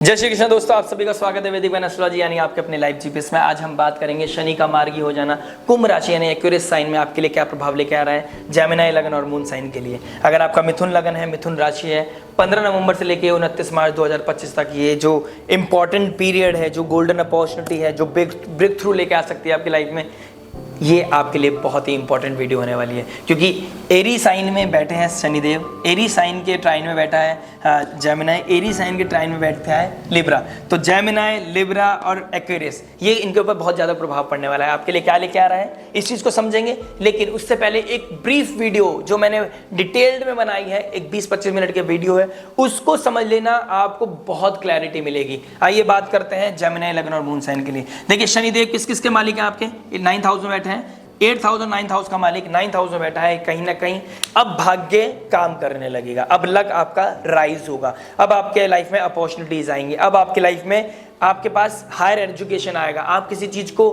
जय श्री कृष्ण दोस्तों, आप सभी का स्वागत है वैदिक एस्ट्रोलॉजी यानी आपके अपने लाइव जीपीएस में। आज हम बात करेंगे शनि का मार्गी हो जाना कुंभ राशि यानी एक्वेरियस साइन में आपके लिए क्या प्रभाव लेके आ रहा है जेमिनी लगन और मून साइन के लिए। अगर आपका मिथुन लगन है, मिथुन राशि है, 15 नवंबर से लेके 29 मार्च 2025 तक ये जो इंपॉर्टेंट पीरियड है, जो गोल्डन अपॉर्चुनिटी है, जो ब्रेक थ्रू लेके आ सकती है आपकी लाइफ में, ये आपके लिए बहुत ही इंपॉर्टेंट वीडियो होने वाली है। क्योंकि एरी साइन में बैठे हैं शनिदेव, एरी साइन के ट्राइन में बैठा है जेमिनी, एरी साइन के ट्राइन में बैठता है लिब्रा। तो जेमिनी, लिब्रा और एक्वेरियस ये इनके ऊपर बहुत ज़्यादा प्रभाव पड़ने वाला है। आपके लिए क्या लेके आ रहा है इस चीज़ को समझेंगे, लेकिन उससे पहले एक ब्रीफ वीडियो जो मैंने डिटेल्ड में बनाई है, एक 20-25 मिनट की वीडियो है, उसको समझ लेना, आपको बहुत क्लैरिटी मिलेगी। आइए बात करते हैं जेमिनी लगन और मून साइन के लिए। देखिए शनिदेव किस किस के मालिक हैं आपके, 9th हाउस में बैठे हैं, 8th हाउस और 9th हाउस का मालिक 9th हाउस में बैठा है। कहीं ना कहीं अब भाग्य काम करने लगेगा, अब लक आपका राइज होगा, अब आपके लाइफ में अपॉर्चुनिटीज आएंगी, अब आपके लाइफ में आपके पास हायर एजुकेशन आएगा। आप किसी चीज को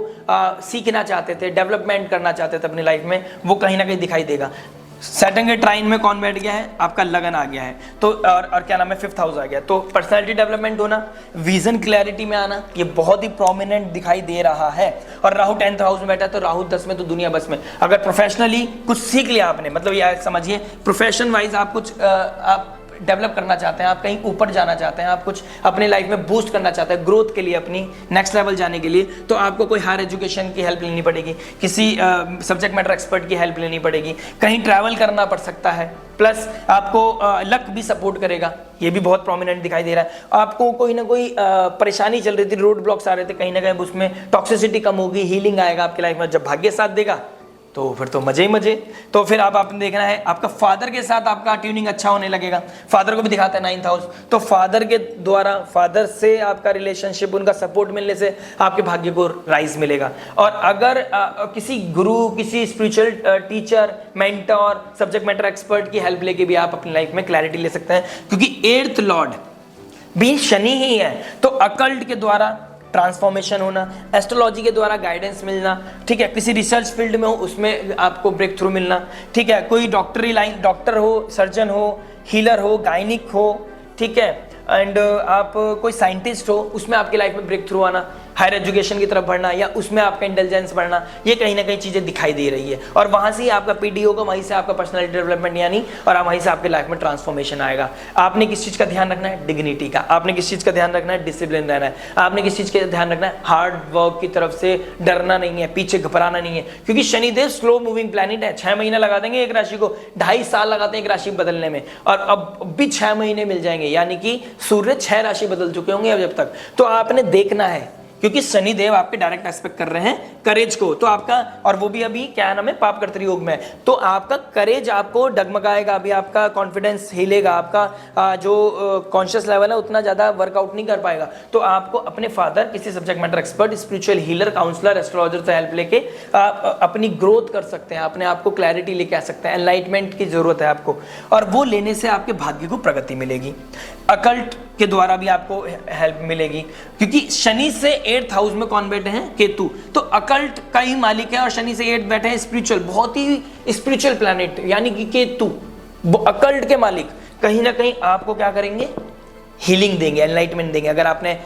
सीखना चाहते थे, डेवलपमेंट करना चाहते थे अपनी लाइफ में, वो कहीं ना कहीं दिखाई देगा। सैटर्न के ट्राइन में कौन बैठ गया है, आपका लगन आ गया है, तो और क्या नाम है 5th हाउस आ गया। तो पर्सनालिटी डेवलपमेंट होना, विजन क्लैरिटी में आना, ये बहुत ही प्रोमिनेंट दिखाई दे रहा है। और राहु 10th हाउस में बैठा है, तो राहु 10 में तो दुनिया बस में। अगर प्रोफेशनली कुछ सीख लिया आपने, मतलब ये समझिए प्रोफेशन वाइज आप कुछ आप डेवलप करना चाहते हैं, आप कहीं ऊपर जाना चाहते हैं, आप कुछ अपनी लाइफ में बूस्ट करना चाहते हैं ग्रोथ के लिए, अपनी नेक्स्ट लेवल जाने के लिए, तो आपको कोई हायर एजुकेशन की हेल्प लेनी पड़ेगी, किसी सब्जेक्ट मैटर एक्सपर्ट की हेल्प लेनी पड़ेगी, कहीं ट्रैवल करना पड़ सकता है, प्लस आपको लक भी सपोर्ट करेगा, ये भी बहुत प्रोमिनेंट दिखाई दे रहा है। आपको कोई ना कोई परेशानी चल रही थी, रोड ब्लॉक्स आ रहे थे, कहीं ना कहीं उसमें टॉक्सिसिटी कम होगी, हीलिंग आएगा आपकी लाइफ में। जब भाग्य साथ देगा तो फिर तो मजे ही मजे। तो फिर आपने देखना है आपका फादर के साथ आपका ट्यूनिंग अच्छा होने लगेगा। फादर को भी दिखाता है 9th हाउस, तो फादर के द्वारा, फादर से आपका रिलेशनशिप, उनका सपोर्ट मिलने से आपके भाग्य को राइज मिलेगा। और अगर किसी गुरु, किसी spiritual teacher, mentor, subject matter expert की हेल्प लेके भी आप अपनी लाइफ में क्लैरिटी ले सकते हैं, क्योंकि 8th लॉर्ड भी शनि ही है। तो अकल्ट के द्वारा ट्रांसफॉर्मेशन होना, एस्ट्रोलॉजी के द्वारा गाइडेंस मिलना, ठीक है, किसी रिसर्च फील्ड में हो उसमें आपको ब्रेक थ्रू मिलना, ठीक है, कोई डॉक्टरी लाइन, डॉक्टर हो, सर्जन हो, हीलर हो, गायनिक हो, ठीक है, एंड आप कोई साइंटिस्ट हो, उसमें आपकी लाइफ में ब्रेक थ्रू आना, हायर एजुकेशन की तरफ बढ़ना, या उसमें आपका इंटेलिजेंस बढ़ना, ये कहीं ना कहीं चीज़ें दिखाई दे रही है। और वहाँ से ही आपका पीडी होगा, वहीं से आपका पर्सनालिटी डेवलपमेंट यानी, और वहीं से आपकी लाइफ में ट्रांसफॉर्मेशन आएगा। आपने किस चीज़ का ध्यान रखना है, डिग्निटी का। आपने किस चीज़ का ध्यान रखना है, डिसिप्लिन रहना है। आपने किस चीज़ का ध्यान रखना है, हार्ड वर्क की तरफ से डरना नहीं है, पीछे घबराना नहीं है, क्योंकि शनिदेव स्लो मूविंग प्लैनेट है। 6 महीना लगा देंगे एक राशि को, 2.5 साल लगाते हैं एक राशि बदलने में, और अब भी 6 महीने मिल जाएंगे, यानी कि सूर्य 6 राशि बदल चुके होंगे अब जब तक। तो आपने देखना है, क्योंकि शनिदेव आपके डायरेक्ट एस्पेक्ट कर रहे हैं करेज को, तो आपका, और वो भी अभी क्या नाम है पाप कर्तरी योग में, तो आपका करेज आपको डगमगाएगा, अभी आपका कॉन्फिडेंस हिलेगा, आपका जो कॉन्शियस लेवल है उतना ज्यादा वर्कआउट नहीं कर पाएगा। तो आपको अपने फादर, किसी subject matter expert, spiritual healer, counsellor, astrologer से हेल्प लेके आप अपनी ग्रोथ कर सकते हैं, अपने आप को क्लैरिटी लेके आ सकते हैं। एनलाइटमेंट की जरूरत है आपको, और वो लेने से आपके भाग्य को प्रगति मिलेगी। अकल्ट के द्वारा भी आपको हेल्प मिलेगी, क्योंकि शनि से 8th हाउस में कौन बैठे हैं, केतु, तो अकल्ट का ही मालिक है, और शनि से 8 बैठे हैं स्पिरिचुअल, बहुत ही स्पिरिचुअल प्लैनेट यानी कि केतु, अकल्ट के मालिक कहीं ना कहीं आपको क्या करेंगे, हीलिंग देंगे, एनलाइटमेंट देंगे। अगर आपने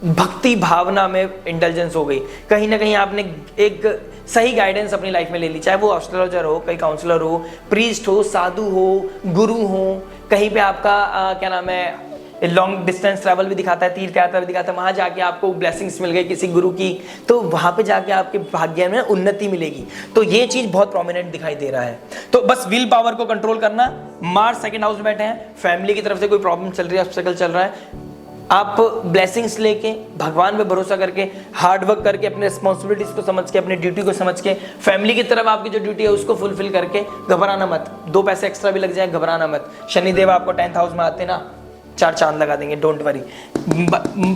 भक्ति भावना में इंटेलिजेंस हो गई, कहीं ना कहीं आपने एक सही गाइडेंस अपनी लाइफ में ले ली, चाहे वो एस्ट्रोलॉजर हो, कहीं काउंसलर हो, प्रीस्ट हो, साधु हो, गुरु हो, कहीं पे आपका क्या नाम है लॉन्ग डिस्टेंस ट्रैवल भी दिखाता है, तीर्थ यात्रा भी दिखाता है, वहां जाके आपको ब्लेसिंग्स मिल गई किसी गुरु की, तो वहां पे जाके आपके भाग्य में उन्नति मिलेगी। तो ये चीज बहुत प्रोमिनेंट दिखाई दे रहा है। तो बस विल पावर को कंट्रोल करना। मार्स 2nd हाउस में बैठे हैं, फैमिली की तरफ से कोई प्रॉब्लम चल रही है, ऑब्स्टेकल चल रहा है, आप ब्लेसिंग्स लेके, भगवान पे भरोसा करके, हार्ड वर्क करके, अपने रिस्पॉन्सिबिलिटीज को समझ के, अपनी ड्यूटी को समझ के, फैमिली की तरफ आपकी जो ड्यूटी है उसको फुलफिल करके, घबराना मत। 2 पैसे एक्स्ट्रा भी लग जाए, घबराना मत। शनिदेव आपको 10th हाउस में आते ना, 4 चांद लगा देंगे, डोंट वरी।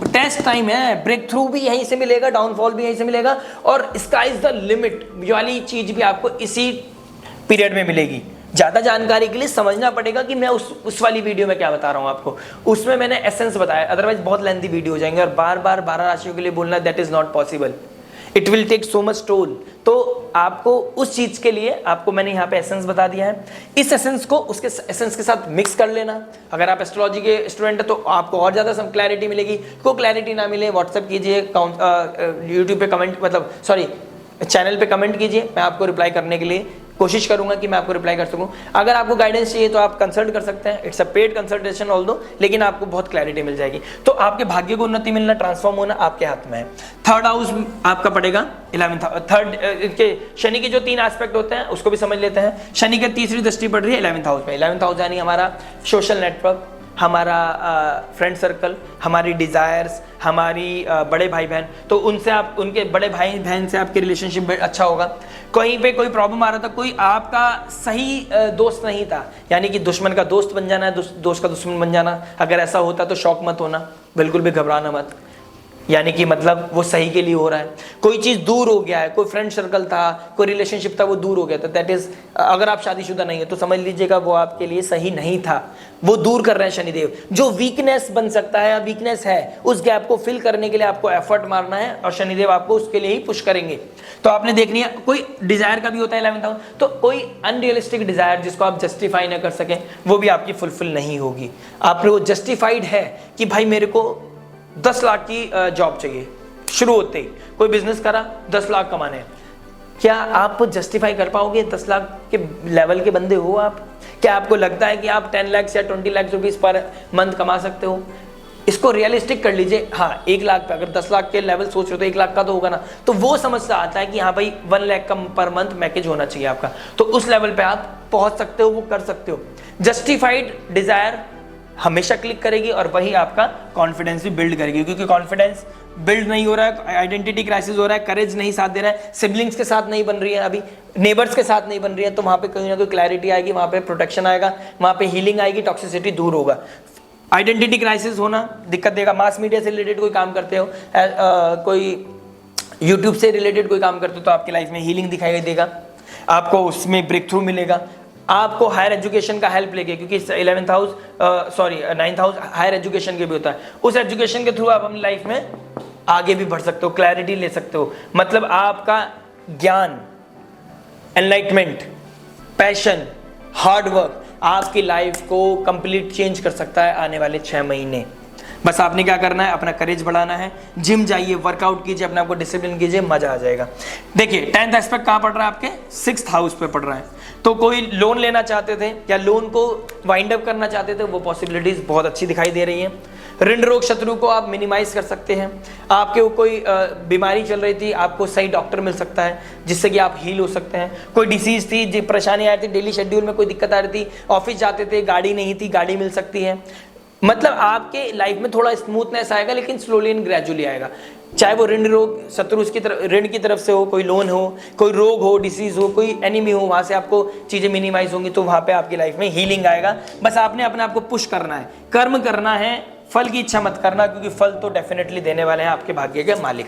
टेस्ट टाइम है, ब्रेक थ्रू भी यहीं से मिलेगा, डाउनफॉल भी यहीं से मिलेगा, और स्काई इज द लिमिट वाली चीज भी आपको इसी पीरियड में मिलेगी। ज़्यादा जानकारी के लिए समझना पड़ेगा कि मैं उस वाली वीडियो में क्या बता रहा हूँ आपको, उसमें मैंने एसेंस बताया, अदरवाइज बहुत लेंथी वीडियो हो जाएंगे, और बार बार 12 राशियों के लिए बोलना that is not possible. It will take so much toll. तो आपको उस चीज के लिए आपको मैंने यहाँ पे एसेंस बता दिया है, इस एसेंस को उसके एसेंस के साथ मिक्स कर लेना। अगर आप एस्ट्रोलॉजी के स्टूडेंट हैं तो आपको और ज्यादा सब क्लैरिटी मिलेगी। कोई क्लैरिटी ना मिले व्हाट्सएप कीजिए, यूट्यूब पे कमेंट मतलब सॉरी चैनल पे कमेंट कीजिए, मैं आपको रिप्लाई करने के लिए कोशिश करूंगा कि मैं आपको रिप्लाई कर सकूं। अगर आपको गाइडेंस चाहिए तो आप कंसल्ट कर सकते हैं, it's a paid consultation although, लेकिन आपको बहुत क्लैरिटी मिल जाएगी। तो आपके भाग्य को उन्नति मिलना, ट्रांसफॉर्म होना आपके हाथ में है। थर्ड हाउस आपका पड़ेगा 11th, थर्ड के शनि के जो 3 एस्पेक्ट होते हैं उसको भी समझ लेते हैं। शनि की तीसरी दृष्टि पड़ रही है 11th हाउस में। 11th हाउस यानी हमारा सोशल नेटवर्क, हमारा फ्रेंड सर्कल, हमारी डिजायर्स, हमारी बड़े भाई बहन, तो उनसे आप उनके बड़े भाई बहन से आपके रिलेशनशिप अच्छा होगा। कहीं पे कोई प्रॉब्लम आ रहा था, कोई आपका सही दोस्त नहीं था, यानी कि दुश्मन का दोस्त बन जाना है, दोस्त का दुश्मन बन जाना, अगर ऐसा होता तो शौक मत होना, बिल्कुल भी घबराना मत, यानी कि मतलब वो सही के लिए हो रहा है। कोई चीज दूर हो गया है, कोई फ्रेंड सर्कल था, कोई रिलेशनशिप था, वो दूर हो गया था, दैट इज, अगर आप शादीशुदा नहीं है तो समझ लीजिएगा वो आपके लिए सही नहीं था, वो दूर कर रहे हैं शनिदेव। जो वीकनेस बन सकता है या वीकनेस है, उस गैप को फिल करने के लिए आपको एफर्ट मारना है और शनिदेव आपको उसके लिए ही पुश करेंगे। तो आपने देखनी है, कोई डिजायर का भी होता है 11th हाउस, तो कोई अनरियलिस्टिक डिजायर जिसको आप जस्टिफाई ना कर सकें वो भी आपकी फुलफिल नहीं होगी। आप वो जस्टिफाइड है कि भाई मेरे को 10 लाख की जॉब चाहिए, शुरू होते ही कोई बिजनेस करा, 10 लाख कमाने हैं, क्या आप जस्टिफाई कर पाओगे? 10 लाख के लेवल के बंदे हो आप? क्या आपको लगता है कि आप 10 लाख या 20 लाख रुपीस पर मंथ कमा सकते हो? इसको रियलिस्टिक कर लीजिए। हाँ, 1 लाख पे अगर 10 लाख के लेवल सोच रहे हो तो 1 लाख का तो होगा ना, तो वो समझता आता है कि हाँ भाई 1 लाख का पर मंथ पैकेज होना चाहिए आपका, तो उस लेवल पे आप पहुंच सकते हो, वो कर सकते हो। जस्टिफाइड डिजायर हमेशा क्लिक करेगी और वही आपका कॉन्फिडेंस भी बिल्ड करेगी, क्योंकि कॉन्फिडेंस बिल्ड नहीं हो रहा है, आइडेंटिटी क्राइसिस हो रहा है, करेज नहीं साथ दे रहा है, सिबलिंग्स के साथ नहीं बन रही है, अभी नेबर्स के साथ नहीं बन रही है, तो वहां पे कहीं ना कोई क्लैरिटी आएगी, वहां पे प्रोटेक्शन आएगा, वहां पे हीलिंग आएगी, टॉक्सिसिटी दूर होगा। आइडेंटिटी क्राइसिस होना दिक्कत देगा। मास मीडिया से रिलेटेड कोई काम करते हो, कोई यूट्यूब से रिलेटेड कोई काम करते हो, तो आपकी लाइफ में हीलिंग दिखाई देगा, आपको उसमें ब्रेक थ्रू मिलेगा। आपको हायर एजुकेशन का हेल्प लेके, क्योंकि 11th house 9th house higher education के भी होता है, उस एजुकेशन के थ्रू आप अपनी लाइफ में आगे भी बढ़ सकते हो, क्लैरिटी ले सकते हो। मतलब आपका ज्ञान, एनलाइटमेंट, पैशन, हार्ड वर्क आपकी लाइफ को कंप्लीट चेंज कर सकता है आने वाले 6 महीने। बस आपने क्या करना है, अपना करेज बढ़ाना है, जिम जाइए, वर्कआउट कीजिए, अपने आप को डिसिप्लिन कीजिए, मजा आ जाएगा। देखिए 10th एस्पेक्ट कहाँ पड़ रहा है आपके? 6th हाउस पे पड़ रहा है। तो कोई लोन लेना चाहते थे या लोन को वाइंड अप करना चाहते थे, वो पॉसिबिलिटीज बहुत अच्छी दिखाई दे रही हैं। ऋण रोग शत्रु को आप मिनिमाइज कर सकते हैं। आपके कोई बीमारी चल रही थी, आपको सही डॉक्टर मिल सकता है जिससे कि आप हील हो सकते हैं। कोई डिसीज थी, जो परेशानी आ रही थी, डेली शेड्यूल में कोई दिक्कत आ रही थी, ऑफिस जाते थे, गाड़ी नहीं थी, गाड़ी मिल सकती है। मतलब आपके लाइफ में थोड़ा स्मूथनेस आएगा, लेकिन स्लोली एंड ग्रेजुअली आएगा। चाहे वो ऋण रोग शत्रु की तरफ, ऋण की तरफ से हो, कोई लोन हो, कोई रोग हो, डिसीज हो, कोई एनिमी हो, वहां से आपको चीजें मिनिमाइज होंगी, तो वहां पे आपकी लाइफ में हीलिंग आएगा। बस आपने अपने आप को पुश करना है, कर्म करना है, फल की इच्छा मत करना, क्योंकि फल तो डेफिनेटली देने वाले हैं आपके भाग्य के मालिक।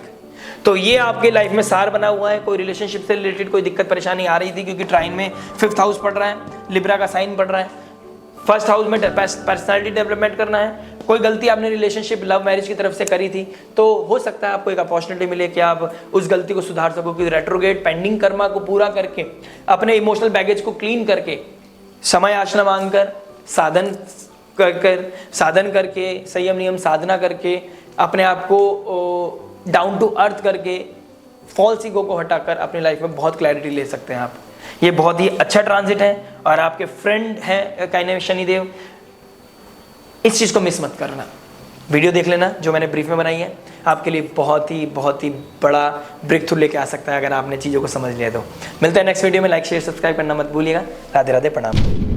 तो ये आपके लाइफ में सार बना हुआ है। कोई रिलेशनशिप से रिलेटेड कोई दिक्कत परेशानी आ रही थी, क्योंकि ट्राइन में 5th हाउस पड़ रहा है, लिब्रा का साइन पड़ रहा है, 1st हाउस में पर्सनालिटी डेवलपमेंट करना है। कोई गलती आपने रिलेशनशिप लव मैरिज की तरफ से करी थी, तो हो सकता है आपको एक अपॉर्चुनिटी मिले कि आप उस गलती को सुधार सको, कि रेट्रोगेट पेंडिंग कर्मा को पूरा करके, अपने इमोशनल बैगेज को क्लीन करके, समय आचना मांगकर, साधन करके, संयम नियम साधना करके, अपने आप को डाउन टू अर्थ करके, फॉल्स ईगो को हटाकर अपनी लाइफ में बहुत क्लैरिटी ले सकते हैं आप। ये बहुत ही अच्छा ट्रांजिट है और आपके फ्रेंड हैं कहीं शनिदेव, इस चीज को मिस मत करना। वीडियो देख लेना जो मैंने ब्रीफ में बनाई है, आपके लिए बहुत ही बड़ा ब्रेक थ्रू लेके आ सकता है अगर आपने चीज़ों को समझ लिया तो। मिलता है नेक्स्ट वीडियो में। लाइक शेयर सब्सक्राइब करना मत भूलिएगा। राधे राधे, प्रणाम।